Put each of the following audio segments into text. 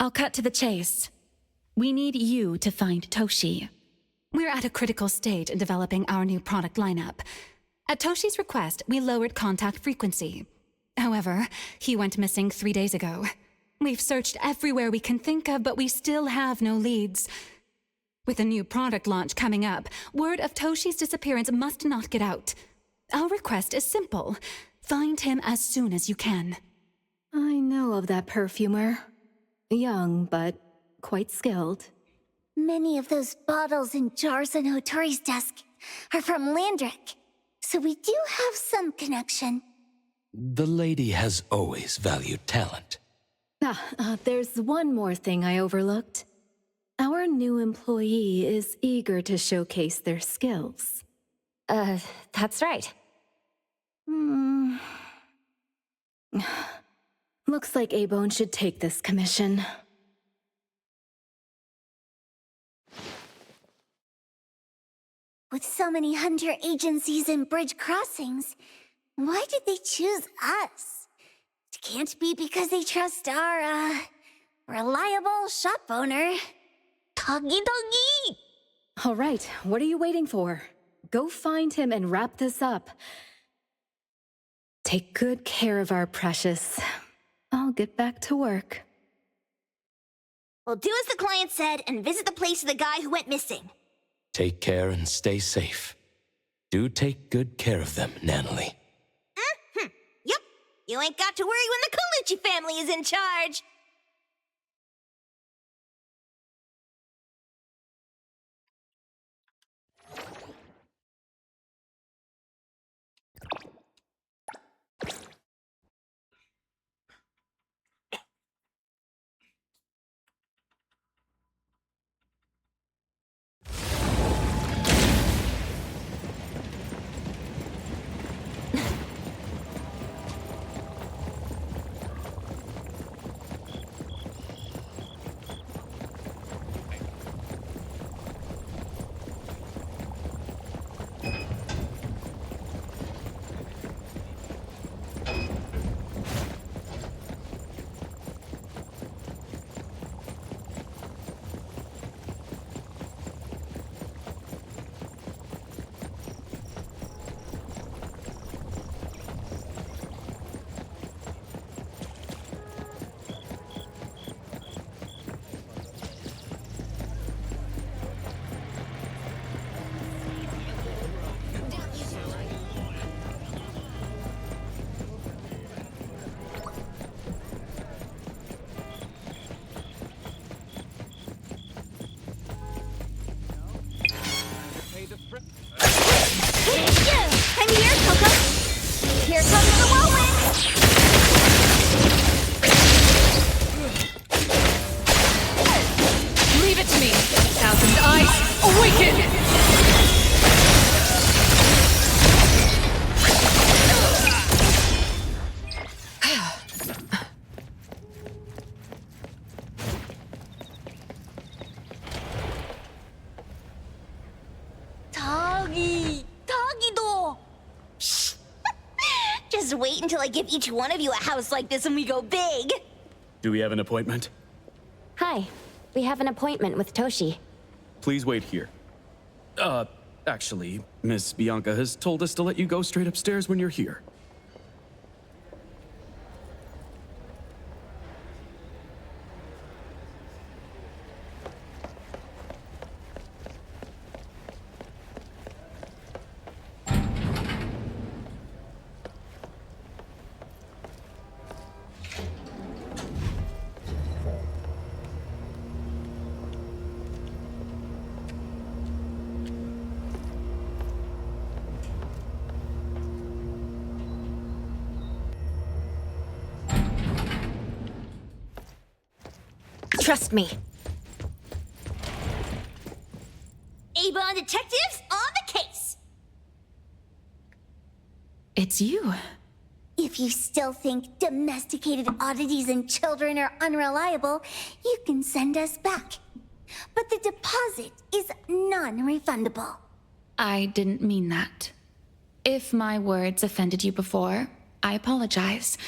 I'll cut to the chase. We need you to find Toshi. We're at a critical stage in developing our new product lineup. At Toshi's request, we lowered contact frequency. However, he went missing 3 days ago. We've searched everywhere we can think of, but we still have no leads. With a new product launch coming up, word of Toshi's disappearance must not get out. Our request is simple. Find him as soon as you can. I know of that perfumer. Young, but quite skilled. Many of those bottles and jars on Hotori's desk are from Landrick, so we do have some connection. The lady has always valued talent. There's one more thing I overlooked. Our new employee is eager to showcase their skills. That's right. Looks like A-Bone should take this commission. With so many hunter agencies and bridge crossings, why did they choose us? It can't be because they trust our, reliable shop owner. Togi. All right, what are you waiting for? Go find him and wrap this up. Take good care of our precious. I'll get back to work. We'll do as the client said and visit the place of the guy who went missing. Take care and stay safe. Do take good care of them, Natalie. Yep. You ain't got to worry when the Colucci family is in charge. I'm here, Coco. Here comes the whirlwind. Leave it to me. Thousand eyes, awaken! Togi-do. Shh. Just wait until I give each one of you a house like this and we go big. Do we have an appointment? Hi. We have an appointment with Toshi. Please wait here. Actually, Miss Bianca has told us to let you go straight upstairs when you're here. Trust me. Avon detectives on the case. It's you. If you still think domesticated oddities and children are unreliable, you can send us back. But the deposit is non-refundable. I didn't mean that. If my words offended you before, I apologize.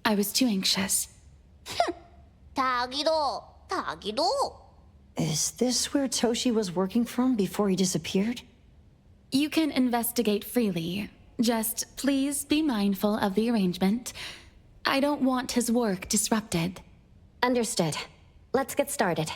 I was too anxious. 닭이도. Is this where Toshi was working from before he disappeared? You can investigate freely. Just please be mindful of the arrangement. I don't want his work disrupted. Understood. Let's get started.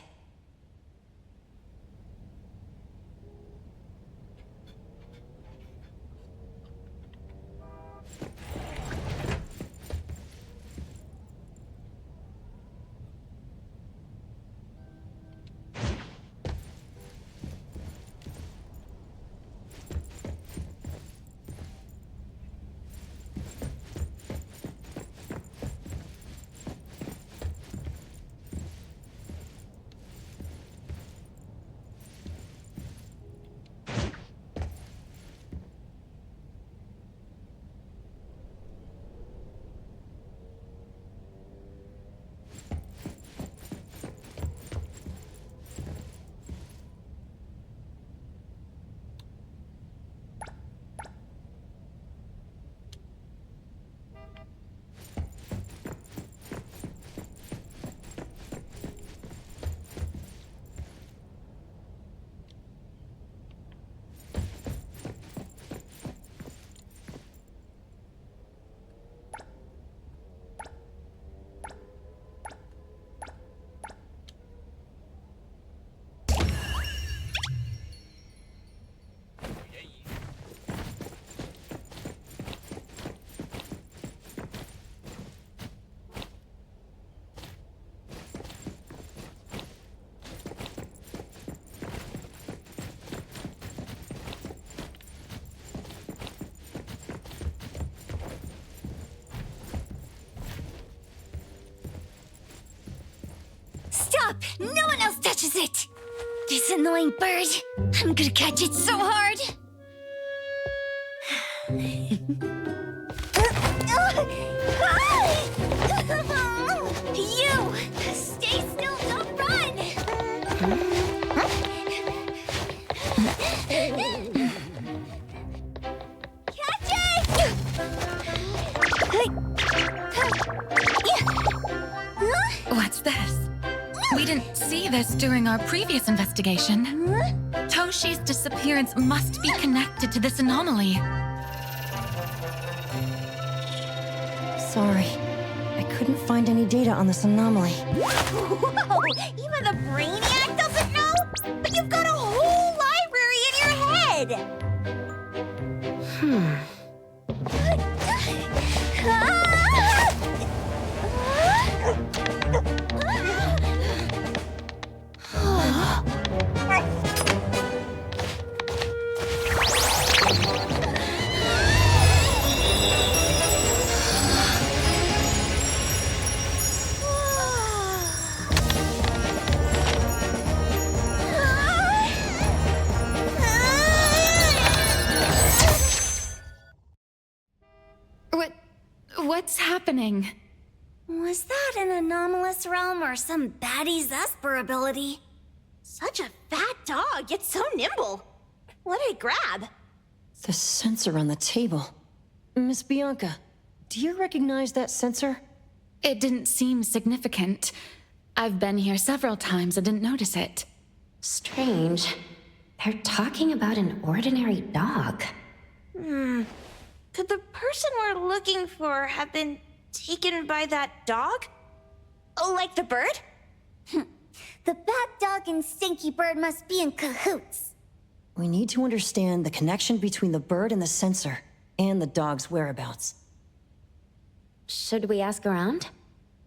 Stop! No one else touches it! This annoying bird. I'm gonna catch it so hard. You! Stay still, don't run! Catch it! What's this? We didn't see this during our previous investigation. Toshi's disappearance must be connected to this anomaly. Sorry. I couldn't find any data on this anomaly. Whoa! Even the brainiac doesn't know? But you've got a whole library in your head! What's happening? Was that an anomalous realm or some baddie Zesper ability? Such a fat dog, yet so nimble. What did it grab? The sensor on the table. Miss Bianca, do you recognize that sensor? It didn't seem significant. I've been here several times and didn't notice it. Strange. They're talking about an ordinary dog. Could the person we're looking for have been taken by that dog? Oh, like the bird? The bad dog and stinky bird must be in cahoots. We need to understand the connection between the bird and the sensor, and the dog's whereabouts. Should we ask around?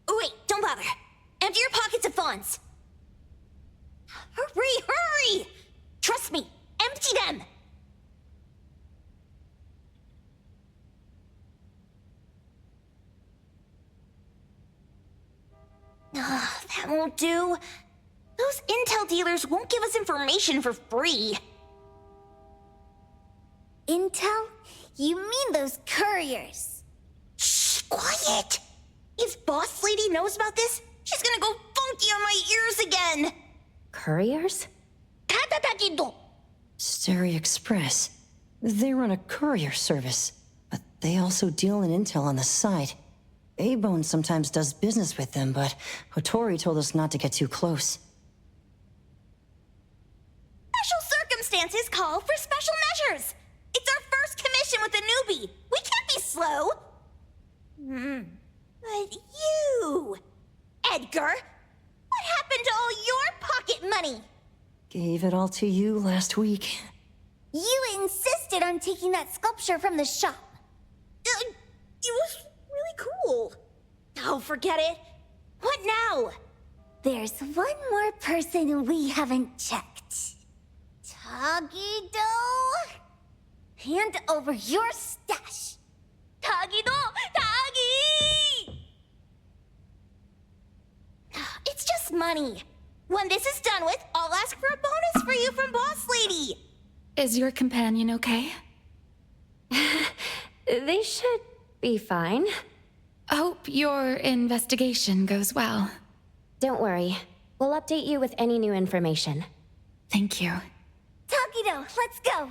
Oh, wait, don't bother. Empty your pockets of funds. Hurry, hurry! Trust me, empty them! That won't do. Those intel dealers won't give us information for free. Intel? You mean those couriers? Shh, quiet! If Boss Lady knows about this, she's gonna go funky on my ears again! Couriers? Tatatakido! Steri Express. They run a courier service, but they also deal in intel on the side. A-Bone sometimes does business with them, but Hotori told us not to get too close. Special circumstances call for special measures. It's our first commission with a newbie. We can't be slow. But you, Edgar, what happened to all your pocket money? Gave it all to you last week. You insisted on taking that sculpture from the shop. It was really cool. Oh, forget it. What now? There's one more person we haven't checked. Tagido? Hand over your stash. Tagido! Tagi! It's just money. When this is done with, I'll ask for a bonus for you from Boss Lady. Is your companion okay? They should be fine. Hope your investigation goes well. Don't worry. We'll update you with any new information. Thank you. Tagido, let's go.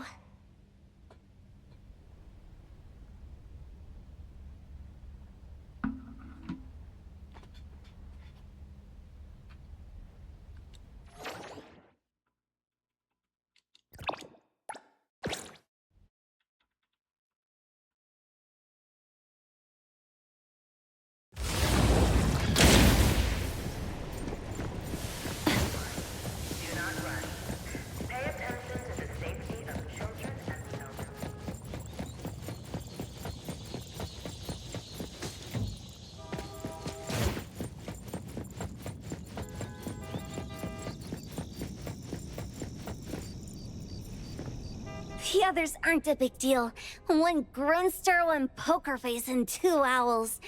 The others aren't a big deal. One Grunster, one Poker Face, and 2 owls.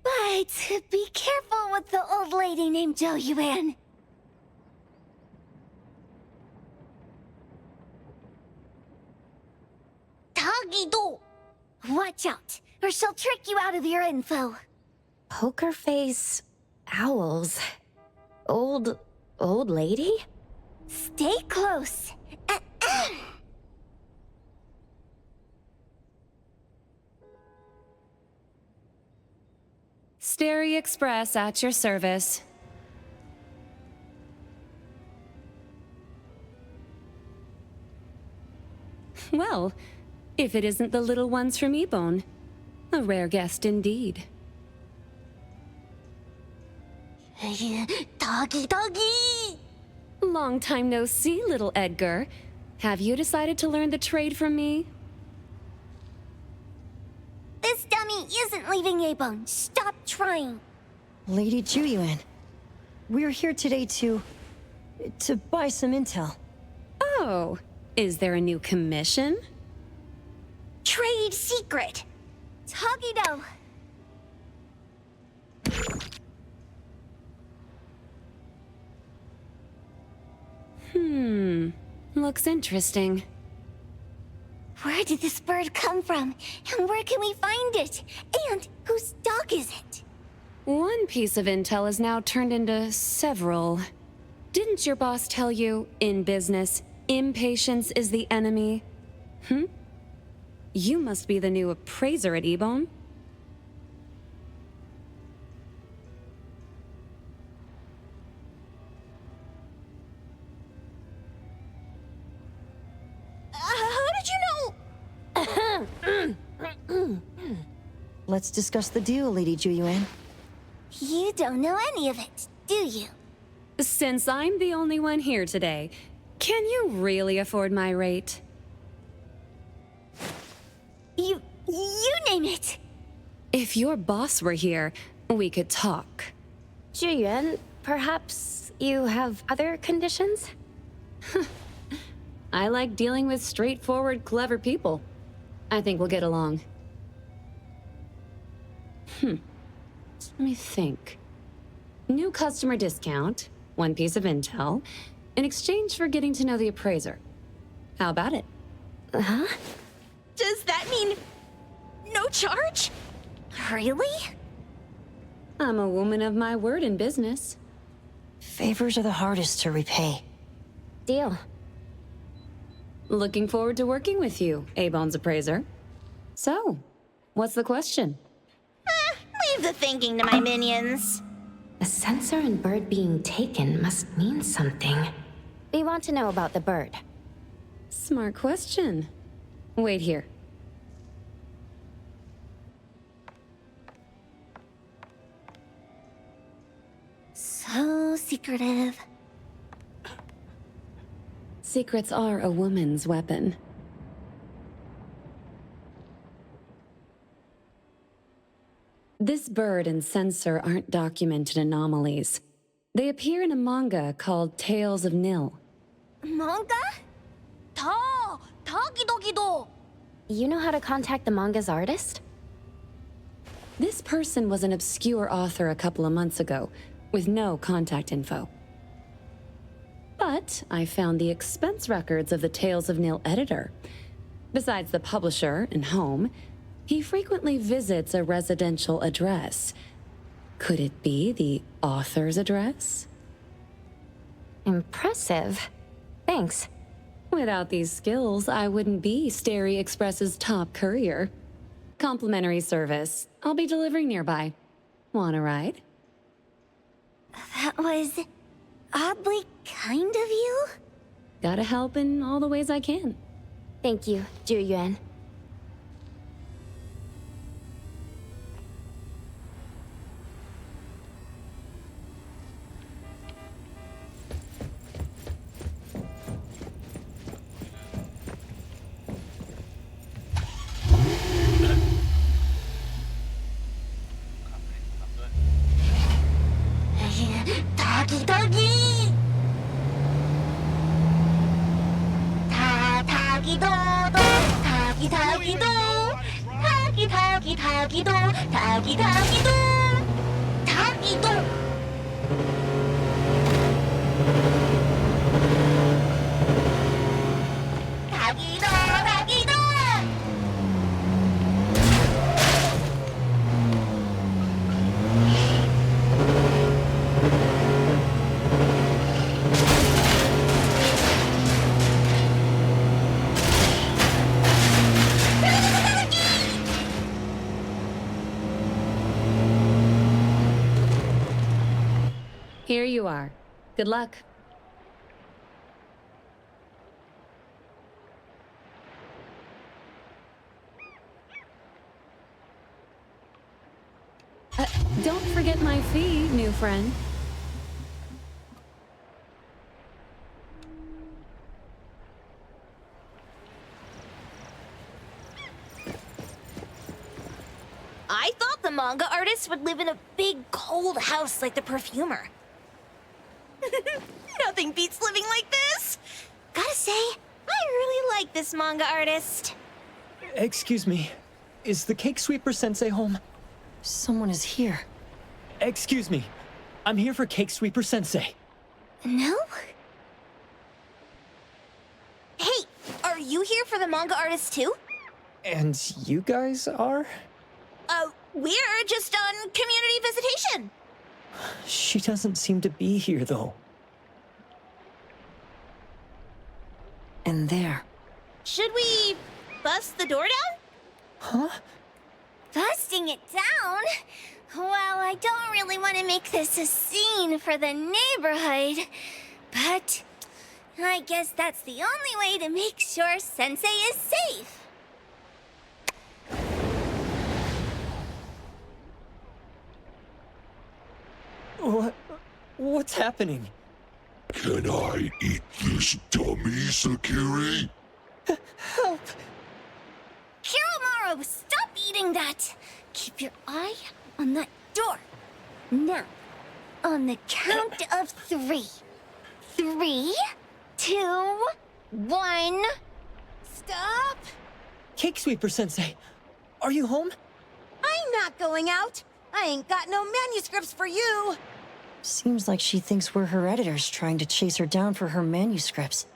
But be careful with the old lady named Jo Yuan. Tagido! Watch out, or she'll trick you out of your info. Poker face, owls, old lady? Stay close. Stary Express at your service. Well, if it isn't the little ones from Ebone. A rare guest indeed. Doggy! Long time no see, little Edgar. Have you decided to learn the trade from me? This dummy isn't leaving Ebone. Stop trying. Lady Juyuan, we're here today to buy some intel. Oh, is there a new commission? Trade secret. Tagido. Looks interesting. Where did this bird come from? And where can we find it? And whose dog is it? One piece of intel is now turned into several. Didn't your boss tell you, in business, impatience is the enemy? You must be the new appraiser at Ebone. How did you know? Let's discuss the deal, Lady Juyuan. You don't know any of it, do you? Since I'm the only one here today, can you really afford my rate? You name it. If your boss were here, we could talk. Juyuan, perhaps you have other conditions? I like dealing with straightforward, clever people. I think we'll get along. Let me think. New customer discount, one piece of intel, in exchange for getting to know the appraiser. How about it? Huh? Does that mean no charge? Really? I'm a woman of my word in business. Favors are the hardest to repay. Deal. Looking forward to working with you, A-Bone's appraiser. So, what's the question? Leave the thinking to my minions. The sensor and bird being taken must mean something. We want to know about the bird. Smart question. Wait here. So secretive. Secrets are a woman's weapon. This bird and sensor aren't documented anomalies. They appear in a manga called Tales of Nil. Manga? Tagidogido. You know how to contact the manga's artist? This person was an obscure author a couple of months ago, with no contact info. But I found the expense records of the Tales of Nil editor. Besides the publisher and home, he frequently visits a residential address. Could it be the author's address? Impressive. Thanks. Without these skills, I wouldn't be Starry Express's top courier. Complimentary service. I'll be delivering nearby. Want a ride? That was oddly kind of you. Gotta help in all the ways I can. Thank you, Zhu Yuan. Tagi-dagi! Ta-tagi-do-do! Tagi-tagi-do! Tagi-tagi-tagi-do! Tagi-tagi-do! Tagi-do! Tagi-do! Tagi-do! Here you are. Good luck. Don't forget my fee, new friend. I thought the manga artist would live in a big, cold house like the perfumer. Nothing beats living like this. Gotta say, I really like this manga artist. Excuse me. Is the Cake Sweeper Sensei home? Someone is here. Excuse me. I'm here for Cake Sweeper Sensei. No? Hey, are you here for the manga artist too? And you guys are? We're just on community visitation. She doesn't seem to be here, though. And there. Should we bust the door down? Huh? Busting it down? Well, I don't really want to make this a scene for the neighborhood, but I guess that's the only way to make sure Sensei is safe. What's happening? Can I eat this dummy, Sakiri? Help! Kiromaru, stop eating that! Keep your eye on that door. Now, on the count of 3. 3, 2, 1. Stop! Cake Sweeper Sensei, are you home? I'm not going out. I ain't got no manuscripts for you. Seems like she thinks we're her editors trying to chase her down for her manuscripts.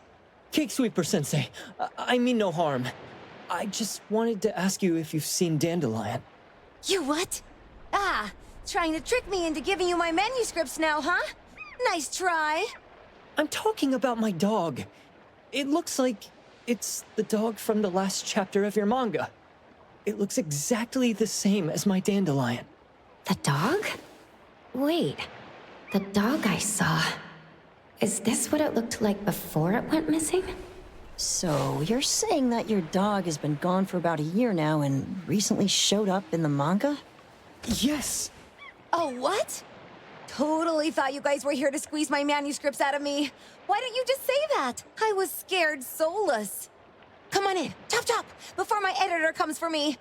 Cake Sweeper Sensei, I mean no harm. I just wanted to ask you if you've seen Dandelion. You what? Ah, trying to trick me into giving you my manuscripts now, huh? Nice try. I'm talking about my dog. It looks like it's the dog from the last chapter of your manga. It looks exactly the same as my Dandelion. The dog? Wait, the dog I saw. Is this what it looked like before it went missing? So, you're saying that your dog has been gone for about a year now and recently showed up in the manga? Yes! Oh, what? Totally thought you guys were here to squeeze my manuscripts out of me. Why didn't you just say that? I was scared soulless. Come on in, chop chop, before my editor comes for me.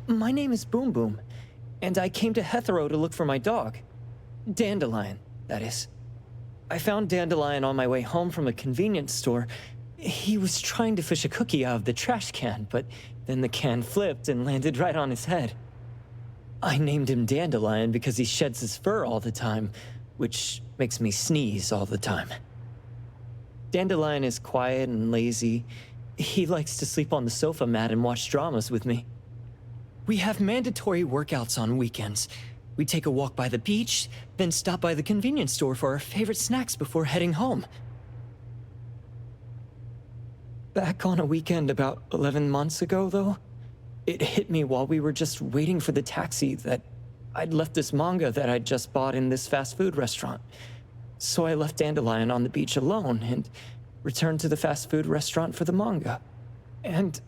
My name is Boom Boom, and I came to Hethero to look for my dog. Dandelion, that is. I found Dandelion on my way home from a convenience store. He was trying to fish a cookie out of the trash can, but then the can flipped and landed right on his head. I named him Dandelion because he sheds his fur all the time, which makes me sneeze all the time. Dandelion is quiet and lazy. He likes to sleep on the sofa mat and watch dramas with me. We have mandatory workouts on weekends. We take a walk by the beach, then stop by the convenience store for our favorite snacks before heading home. Back on a weekend about 11 months ago, though, it hit me while we were just waiting for the taxi that I'd left this manga that I'd just bought in this fast food restaurant. So I left Dandelion on the beach alone and returned to the fast food restaurant for the manga. And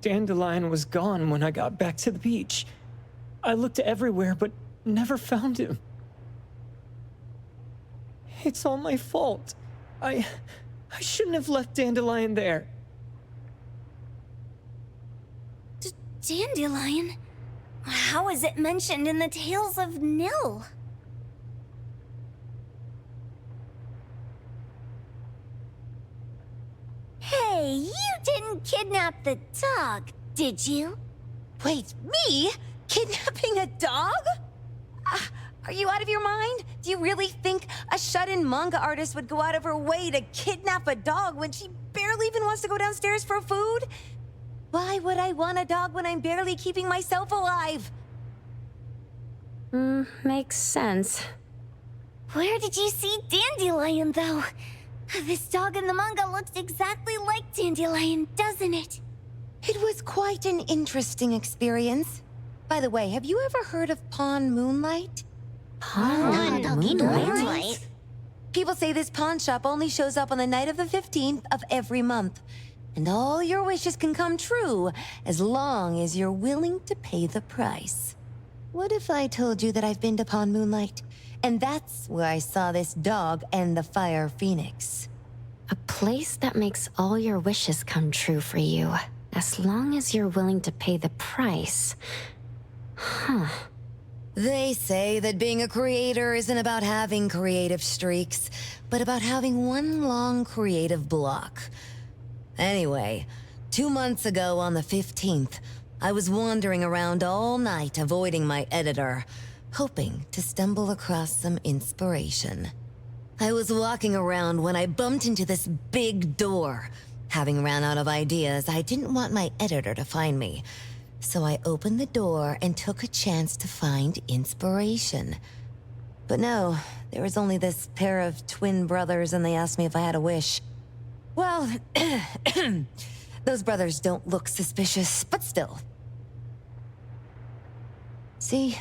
Dandelion was gone when I got back to the beach. I looked everywhere, but never found him. It's all my fault. I shouldn't have left Dandelion there. Dandelion? How is it mentioned in the Tales of Nil? Hey, you didn't kidnap the dog, did you? Wait, me? Kidnapping a dog? Are you out of your mind? Do you really think a shut-in manga artist would go out of her way to kidnap a dog when she barely even wants to go downstairs for food? Why would I want a dog when I'm barely keeping myself alive? Makes sense. Where did you see Dandelion, though? This dog in the manga looks exactly like Dandelion, doesn't it? It was quite an interesting experience. By the way, have you ever heard of Pawn Moonlight? Moonlight? People say this pawn shop only shows up on the night of the 15th of every month. And all your wishes can come true as long as you're willing to pay the price. What if I told you that I've been to Pawn Moonlight? And that's where I saw this dog and the Fire Phoenix. A place that makes all your wishes come true for you, as long as you're willing to pay the price. Huh. They say that being a creator isn't about having creative streaks, but about having one long creative block. Anyway, 2 months ago on the 15th, I was wandering around all night avoiding my editor, hoping to stumble across some inspiration. I was walking around when I bumped into this big door. Having ran out of ideas, I didn't want my editor to find me. So I opened the door and took a chance to find inspiration. But no, there was only this pair of twin brothers and they asked me if I had a wish. Well, those brothers don't look suspicious, but still. See,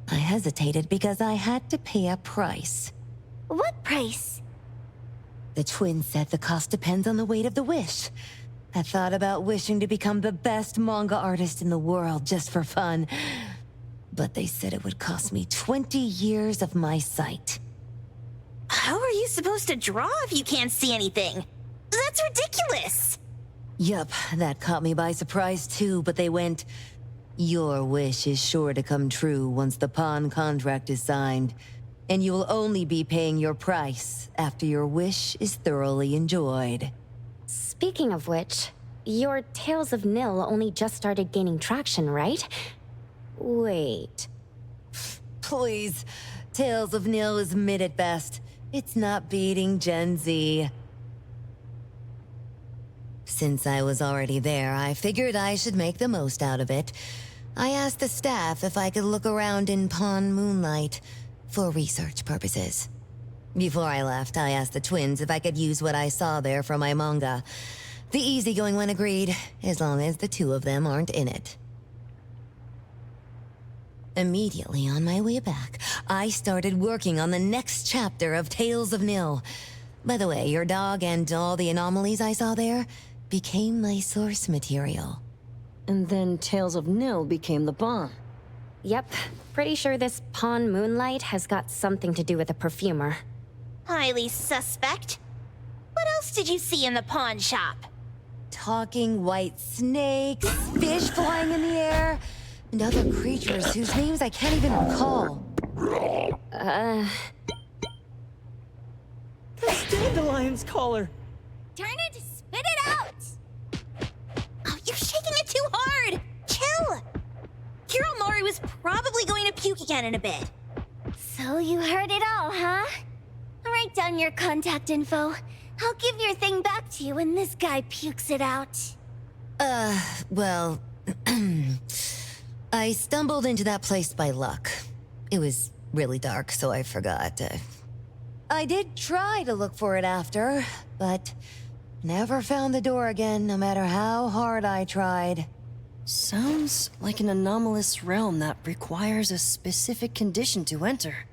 I hesitated because I had to pay a price. What price? The twins said the cost depends on the weight of the wish. I thought about wishing to become the best manga artist in the world just for fun. But they said it would cost me 20 years of my sight. How are you supposed to draw if you can't see anything? That's ridiculous! Yup, that caught me by surprise too, but they went, "Your wish is sure to come true once the pawn contract is signed, and you will only be paying your price after your wish is thoroughly enjoyed." Speaking of which, your Tales of Nil only just started gaining traction, right? Wait. Please, Tales of Nil is mid at best. It's not beating Gen Z. Since I was already there, I figured I should make the most out of it. I asked the staff if I could look around in Pawn Moonlight. for research purposes. Before I left, I asked the twins if I could use what I saw there for my manga. The easygoing one agreed, as long as the two of them aren't in it. Immediately on my way back, I started working on the next chapter of Tales of Nil. By the way, your dog and all the anomalies I saw there became my source material. And then Tales of Nil became the bomb. Yep, pretty sure this Pawn Moonlight has got something to do with a perfumer. Highly suspect. What else did you see in the pawn shop? Talking white snakes, fish flying in the air, and other creatures whose names I can't even recall. That's Dandelion's collar! Darn it, spit it out! Oh, you're shaking it too hard! Chill! Kiromaru is probably going to puke again in a bit. So you heard it all, huh? Write down your contact info. I'll give your thing back to you when this guy pukes it out. Well, I stumbled into that place by luck. It was really dark, so I forgot. I did try to look for it after, but never found the door again, no matter how hard I tried. Sounds like an anomalous realm that requires a specific condition to enter.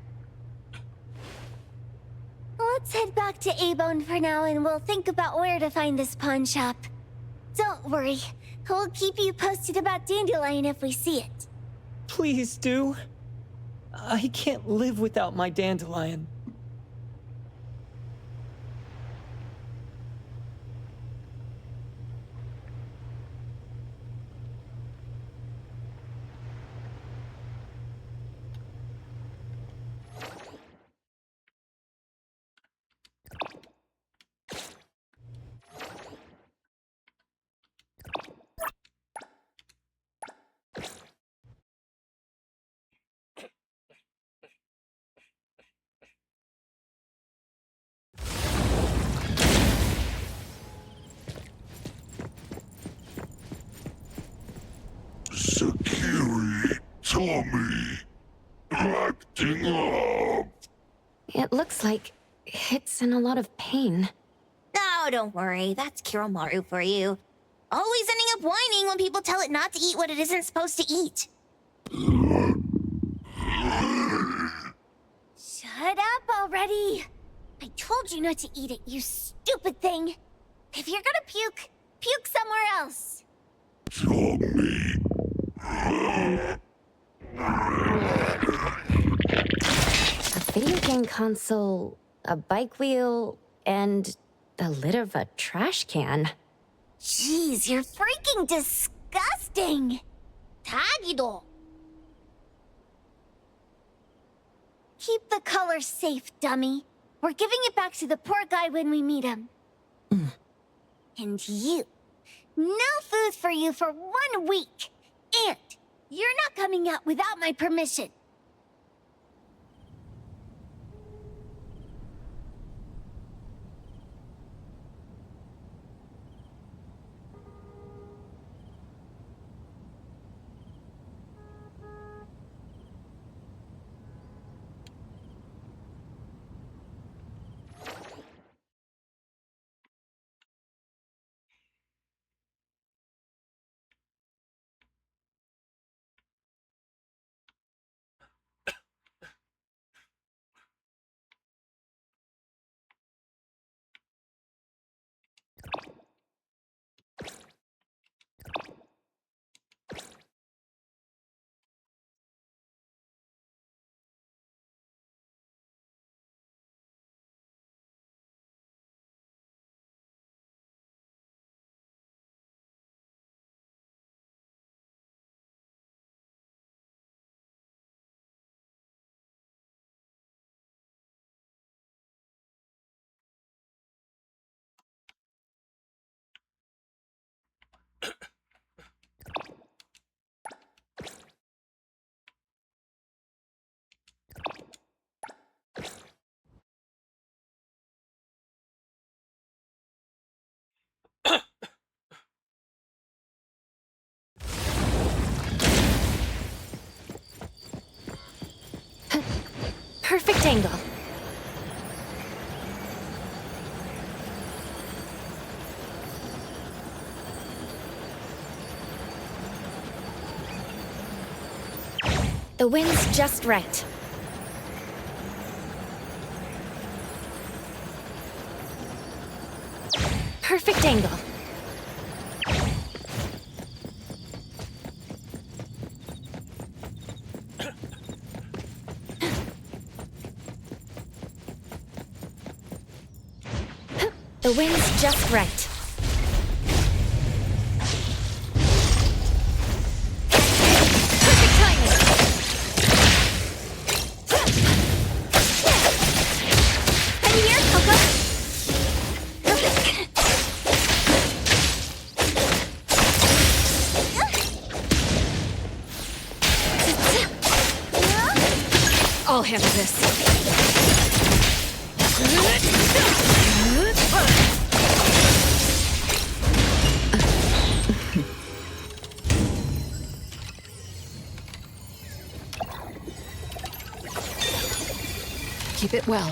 Let's head back to A-Bone for now and we'll think about where to find this pawn shop. Don't worry, we'll keep you posted about Dandelion if we see it. Please do. I can't live without my Dandelion. Sakiri, Tommy, acting up. It looks like it's in a lot of pain. Oh, don't worry. That's Kiromaru for you. Always ending up whining when people tell it not to eat what it isn't supposed to eat. Shut up already! I told you not to eat it, you stupid thing! If you're gonna puke, puke somewhere else! Tommy. A video game console, a bike wheel, and the lid of a trash can. Jeez, you're freaking disgusting! Tagido! Keep the color safe, dummy. We're giving it back to the poor guy when we meet him. And you. No food for you for 1 week. And you're not coming out without my permission. angle. The wind's just right. Perfect angle. The wind's just right. Perfect timing. I'm here, Coco. I'll handle this. Keep it well.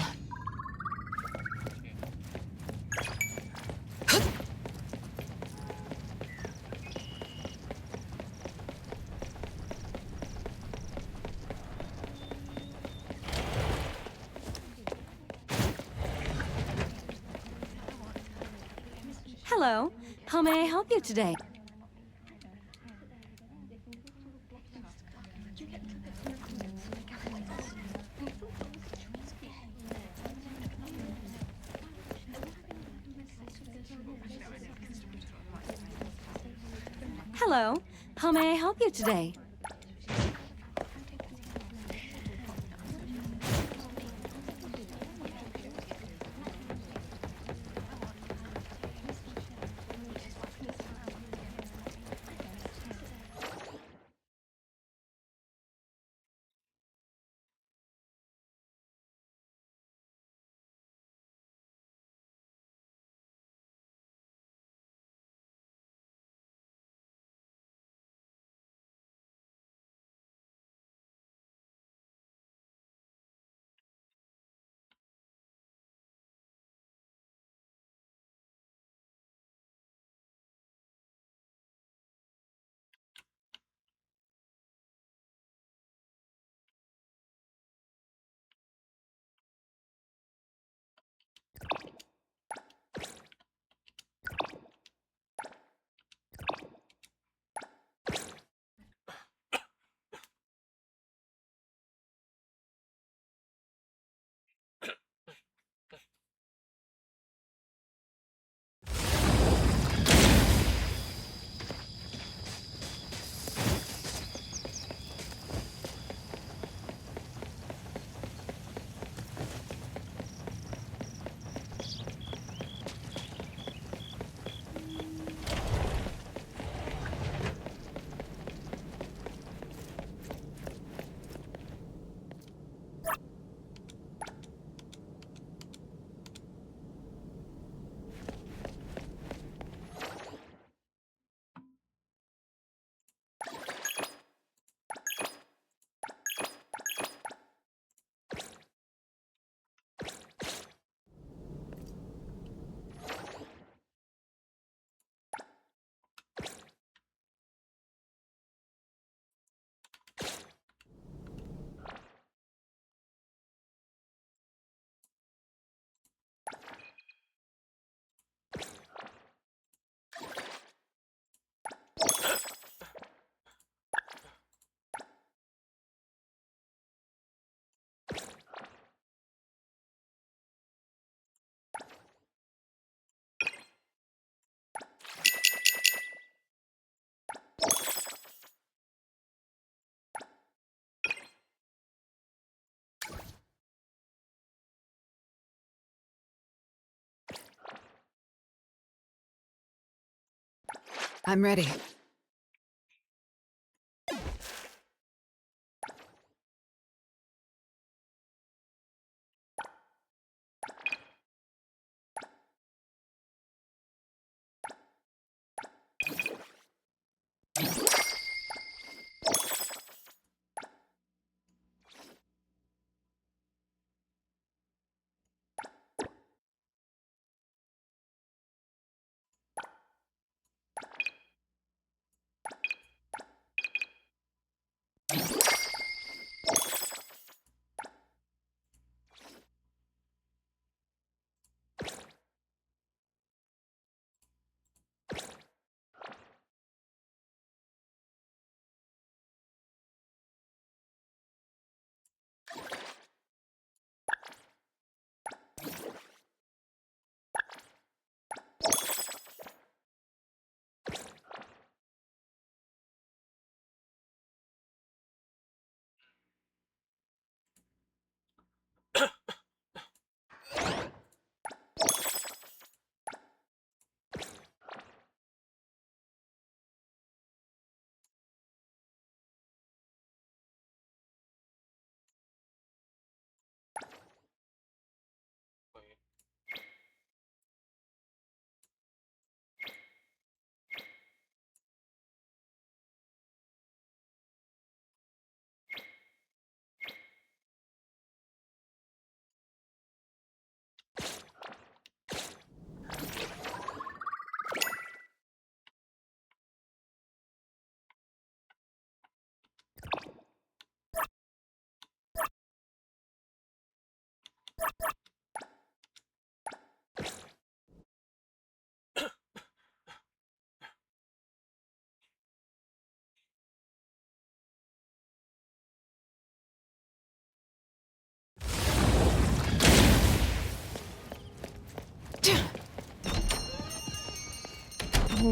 Hello. How may I help you today? Hello. How may I help you today? I'm ready.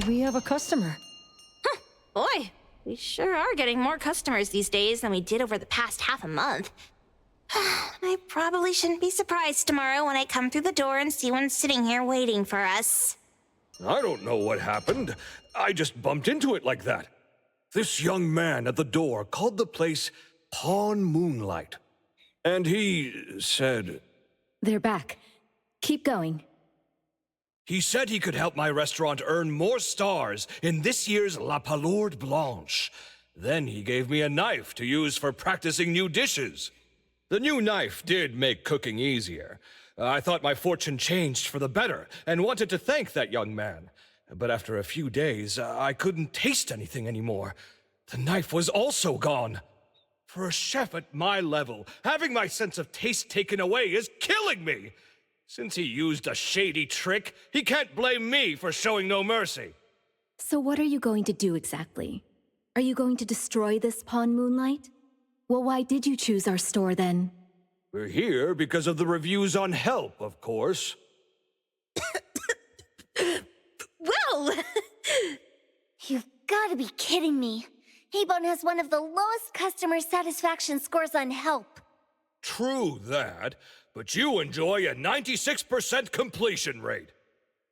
We have a customer. Boy, we sure are getting more customers these days than we did over the past half a month. I probably shouldn't be surprised tomorrow when I come through the door and see one sitting here waiting for us. I don't know what happened. I just bumped into it like that. This young man at the door called the place Pawn Moonlight. And he said... They're back. Keep going. He said he could help my restaurant earn more stars in this year's La Palourde Blanche. Then he gave me a knife to use for practicing new dishes. The new knife did make cooking easier. I thought my fortune changed for the better and wanted to thank that young man. But after a few days, I couldn't taste anything anymore. The knife was also gone. For a chef at my level, having my sense of taste taken away is killing me. Since he used a shady trick, he can't blame me for showing no mercy. So what are you going to do exactly? Are you going to destroy this Pawn Moonlight? Well, why did you choose our store then? We're here because of the reviews on Help, of course. Well! You've got to be kidding me. Haybone has one of the lowest customer satisfaction scores on Help. True that, but you enjoy a 96% completion rate.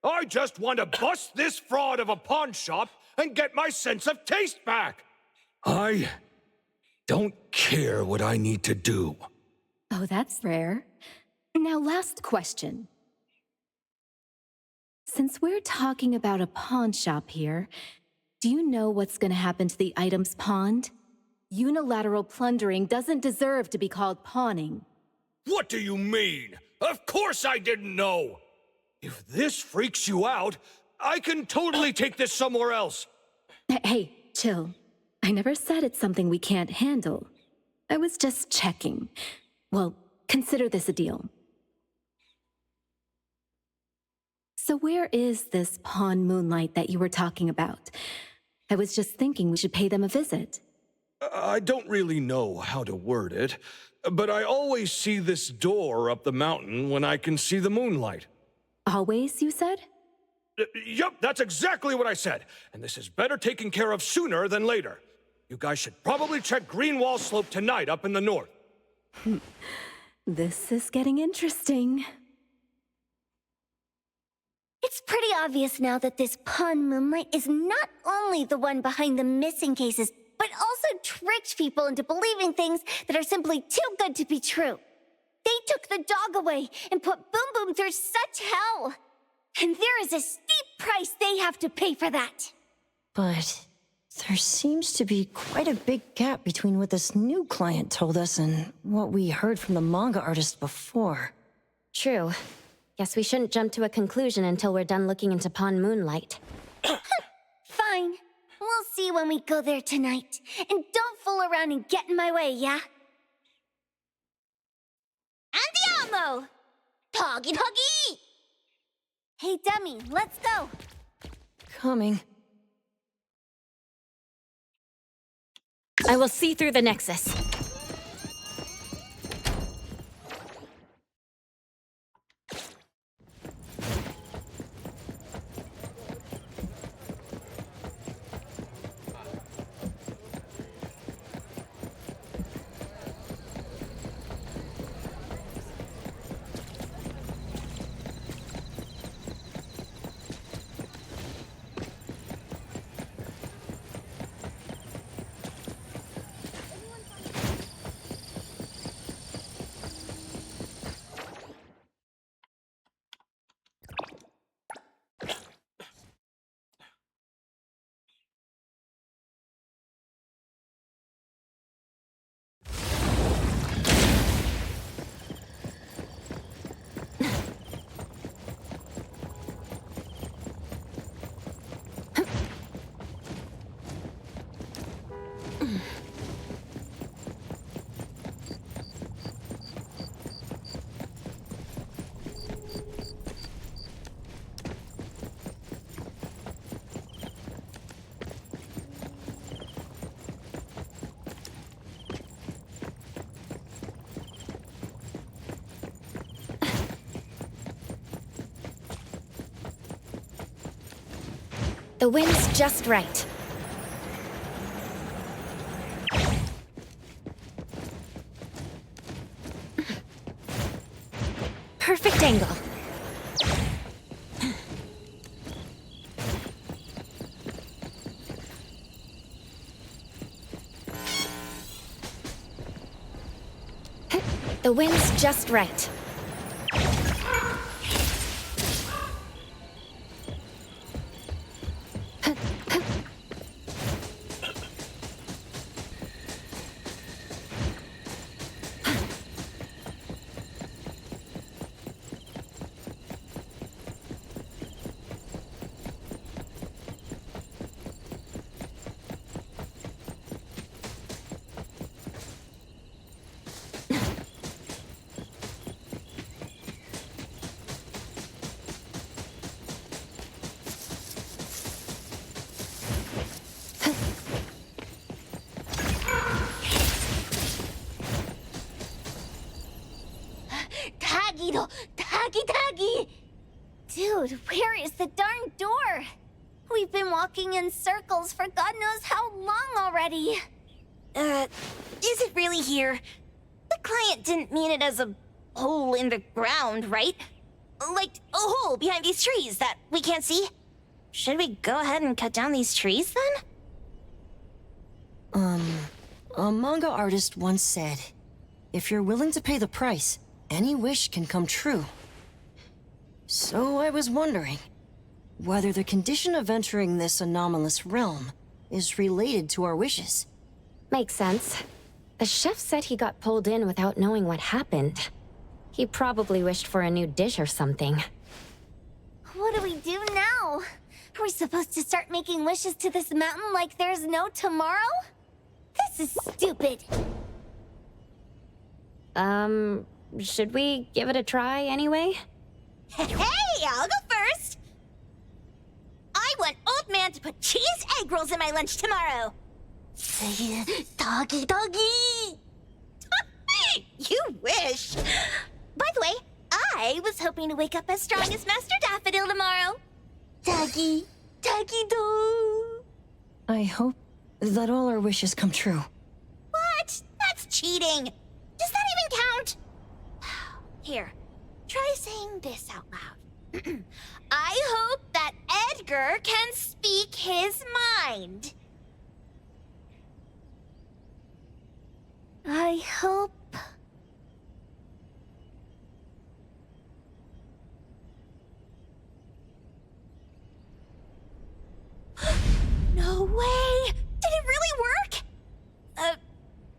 I just want to bust this fraud of a pawn shop and get my sense of taste back. I don't care what I need to do. Oh, that's rare. Now, last question. Since we're talking about a pawn shop here, do you know what's going to happen to the items pawned? Unilateral plundering doesn't deserve to be called pawning. What do you mean? Of course I didn't know! If this freaks you out, I can totally take this somewhere else. Hey, chill. I never said it's something we can't handle. I was just checking. Well, consider this a deal. So where is this Pawn Moonlight that you were talking about? I was just thinking we should pay them a visit. I don't really know how to word it, but I always see this door up the mountain when I can see the moonlight. Always, you said? Yup, that's exactly what I said. And this is better taken care of sooner than later. You guys should probably check Greenwall Slope tonight up in the north. This is getting interesting. It's pretty obvious now that this Pawn Moonlight is not only the one behind the missing cases, but also tricked people into believing things that are simply too good to be true. They took the dog away and put Boom Boom through such hell. And there is a steep price they have to pay for that. But there seems to be quite a big gap between what this new client told us and what we heard from the manga artist before. True. Guess we shouldn't jump to a conclusion until we're done looking into Pawn Moonlight. Fine. We'll see when we go there tonight. And don't fool around and get in my way, yeah? Andiamo! Toggy toggy! Hey, dummy, let's go. Coming. I will see through the Nexus. The wind's just right. Perfect angle. The wind's just right. Taggy! Dude, where is the darn door? We've been walking in circles for God knows how long already. Is it really here? The client didn't mean it as a hole in the ground, right? Like a hole behind these trees that we can't see? Should we go ahead and cut down these trees then? A manga artist once said, if you're willing to pay the price, any wish can come true. So I was wondering whether the condition of entering this anomalous realm is related to our wishes. Makes sense. The chef said he got pulled in without knowing what happened. He probably wished for a new dish or something. What do we do now? Are we supposed to start making wishes to this mountain like there's no tomorrow? This is stupid. Should we give it a try anyway? Hey, I'll go first! I want Old Man to put cheese egg rolls in my lunch tomorrow! Doggy! You wish! By the way, I was hoping to wake up as strong as Master Daffodil tomorrow. Doggy do! I hope that all our wishes come true. What? That's cheating! Does that even count? Here, try saying this out loud. I hope that Edgar can speak his mind. I hope... No way! Did it really work?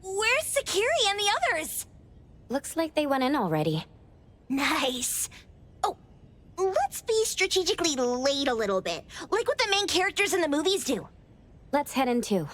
Where's Sakiri and the others? Looks like they went in already. Nice. Oh, let's be strategically late a little bit, like what the main characters in the movies do. Let's head in too.